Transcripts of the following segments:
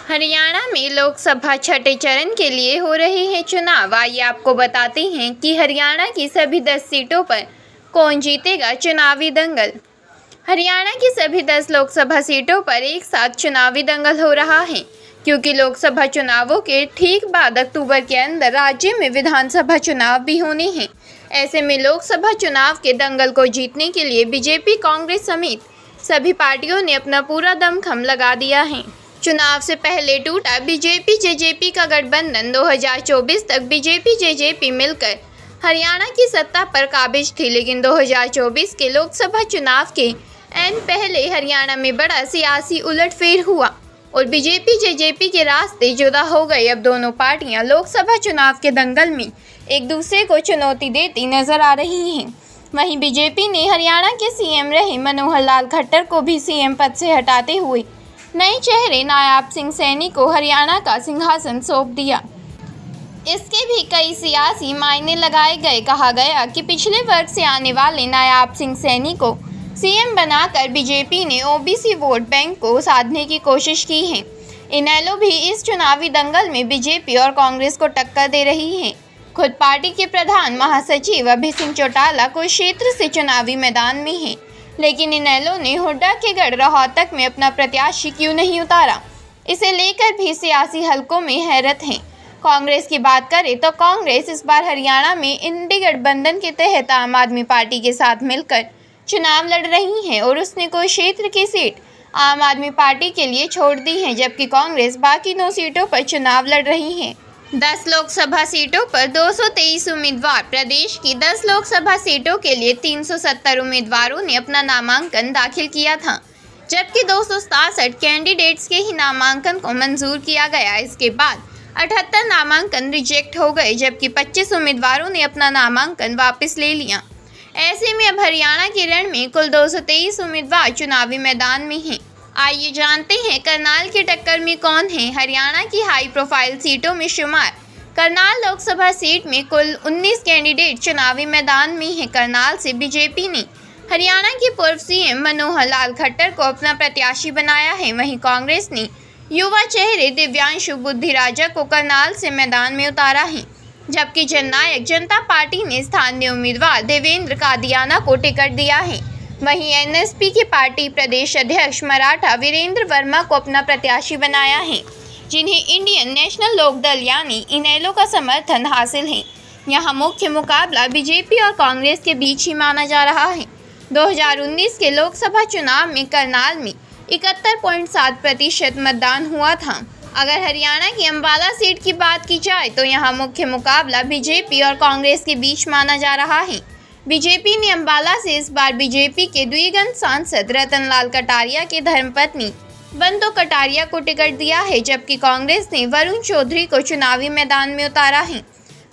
हरियाणा में लोकसभा छठे चरण के लिए हो रहे हैं चुनाव। आइए आपको बताते हैं कि हरियाणा की सभी 10 सीटों पर कौन जीतेगा चुनावी दंगल। हरियाणा की सभी 10 लोकसभा सीटों पर एक साथ चुनावी दंगल हो रहा है, क्योंकि लोकसभा चुनावों के ठीक बाद अक्टूबर के अंदर राज्य में विधानसभा चुनाव भी होने हैं। ऐसे में लोकसभा चुनाव के दंगल को जीतने के लिए बीजेपी, कांग्रेस समेत सभी पार्टियों ने अपना पूरा दमखम लगा दिया है। चुनाव से पहले टूटा बीजेपी जेजेपी का गठबंधन। 2024 तक बीजेपी जेजेपी मिलकर हरियाणा की सत्ता पर काबिज थी, लेकिन 2024 के लोकसभा चुनाव के ऐन पहले हरियाणा में बड़ा सियासी उलटफेर हुआ और बीजेपी जेजेपी के रास्ते जुदा हो गए। अब दोनों पार्टियां लोकसभा चुनाव के दंगल में एक दूसरे को चुनौती देती नजर आ रही हैं। वहीं बीजेपी ने हरियाणा के सीएम रहे मनोहर लाल खट्टर को भी सीएम पद से हटाते हुए नए चेहरे नायाब सिंह सैनी को हरियाणा का सिंहासन सौंप दिया। इसके भी कई सियासी मायने लगाए गए। कहा गया कि पिछले वर्ग से आने वाले नायाब सिंह सैनी को सीएम बनाकर बीजेपी ने ओबीसी वोट बैंक को साधने की कोशिश की है। इनेलो भी इस चुनावी दंगल में बीजेपी और कांग्रेस को टक्कर दे रही है। खुद पार्टी के प्रधान महासचिव अभय सिंह चौटाला कुछ क्षेत्र से चुनावी मैदान में हैं, लेकिन इनेलो ने हुड्डा के गढ़ रोहतक में अपना प्रत्याशी क्यों नहीं उतारा, इसे लेकर भी सियासी हलकों में हैरत है। कांग्रेस की बात करें तो कांग्रेस इस बार हरियाणा में इंडी गठबंधन के तहत आम आदमी पार्टी के साथ मिलकर चुनाव लड़ रही है और उसने कोई क्षेत्र की सीट आम आदमी पार्टी के लिए छोड़ दी है, जबकि कांग्रेस बाकी 9 सीटों पर चुनाव लड़ रही है। 10 लोकसभा सीटों पर 223 उम्मीदवार। प्रदेश की 10 लोकसभा सीटों के लिए 370 उम्मीदवारों ने अपना नामांकन दाखिल किया था, जबकि 267 कैंडिडेट्स के ही नामांकन को मंजूर किया गया। इसके बाद 78 नामांकन रिजेक्ट हो गए, जबकि 25 उम्मीदवारों ने अपना नामांकन वापस ले लिया। ऐसे में अब हरियाणा के रण में कुल 223 उम्मीदवार चुनावी मैदान में हैं। आइए जानते हैं करनाल की टक्कर में कौन है। हरियाणा की हाई प्रोफाइल सीटों में शुमार करनाल लोकसभा सीट में कुल 19 कैंडिडेट चुनावी मैदान में हैं। करनाल से बीजेपी ने हरियाणा के पूर्व सीएम मनोहर लाल खट्टर को अपना प्रत्याशी बनाया है। वहीं कांग्रेस ने युवा चेहरे दिव्यांशु बुद्धिराजा को करनाल से मैदान में उतारा है, जबकि जननायक जनता पार्टी ने स्थानीय उम्मीदवार देवेंद्र कादियाना को टिकट दिया है। वहीं एनएसपी की पार्टी प्रदेश अध्यक्ष मराठा वीरेंद्र वर्मा को अपना प्रत्याशी बनाया है, जिन्हें इंडियन नेशनल लोकदल यानी इनेलो का समर्थन हासिल है। यहां मुख्य मुकाबला बीजेपी और कांग्रेस के बीच ही माना जा रहा है। 2019 के लोकसभा चुनाव में करनाल में 71.7% मतदान हुआ था। अगर हरियाणा की अंबाला सीट की बात की जाए तो यहाँ मुख्य मुकाबला बीजेपी और कांग्रेस के बीच माना जा रहा है। बीजेपी ने अंबाला से इस बार बीजेपी के द्विगंत सांसद रतनलाल कटारिया की धर्मपत्नी बंदो कटारिया को टिकट दिया है, जबकि कांग्रेस ने वरुण चौधरी को चुनावी मैदान में उतारा है।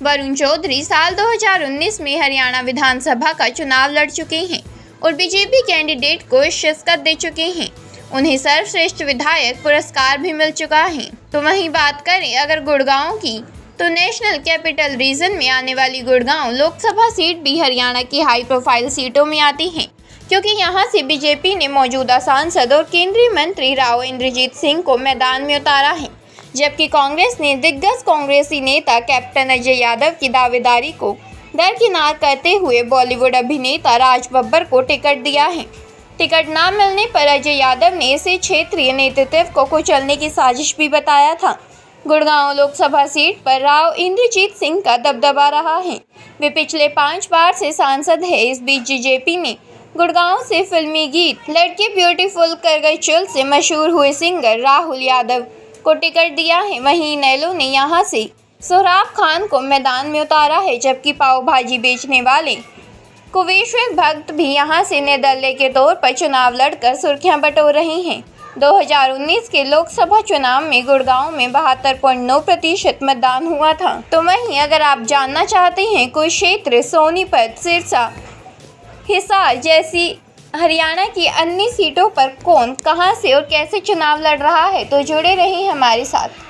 वरुण चौधरी साल 2019 में हरियाणा विधानसभा का चुनाव लड़ चुके हैं और बीजेपी कैंडिडेट को शिकस्त दे चुके हैं। उन्हें सर्वश्रेष्ठ विधायक पुरस्कार भी मिल चुका है। तो वहीं बात करें अगर गुड़गांव की, तो नेशनल कैपिटल रीजन में आने वाली गुड़गांव लोकसभा सीट भी हरियाणा की हाई प्रोफाइल सीटों में आती है, क्योंकि यहां से बीजेपी ने मौजूदा सांसद और केंद्रीय मंत्री राव इंद्रजीत सिंह को मैदान में उतारा है, जबकि कांग्रेस ने दिग्गज कांग्रेसी नेता कैप्टन अजय यादव की दावेदारी को दरकिनार करते हुए बॉलीवुड अभिनेता राज बब्बर को टिकट दिया है। टिकट न मिलने पर अजय यादव ने इसे क्षेत्रीय नेतृत्व को कुचलने की साजिश भी बताया था। गुड़गांव लोकसभा सीट पर राव इंद्रजीत सिंह का दबदबा रहा है। वे पिछले 5 बार से सांसद है। इस बीच बीजेपी ने गुड़गांव से फिल्मी गीत लड़की ब्यूटीफुल कर गई चुल से मशहूर हुए सिंगर राहुल यादव को टिकट दिया है। वहीं इनेलो ने यहां से सोहराब खान को मैदान में उतारा है, जबकि पाव भाजी बेचने वाले कुवैश्वर भक्त भी यहां से निर्दलीय के तौर पर चुनाव लड़कर सुर्खियां बटोर रहे हैं। 2019 के लोकसभा चुनाव में गुड़गांव में 72.9% मतदान हुआ था। तो वहीं अगर आप जानना चाहते हैं कोई क्षेत्र सोनीपत, सिरसा, हिसार जैसी हरियाणा की अन्य सीटों पर कौन, कहां से और कैसे चुनाव लड़ रहा है, तो जुड़े रहें हमारे साथ।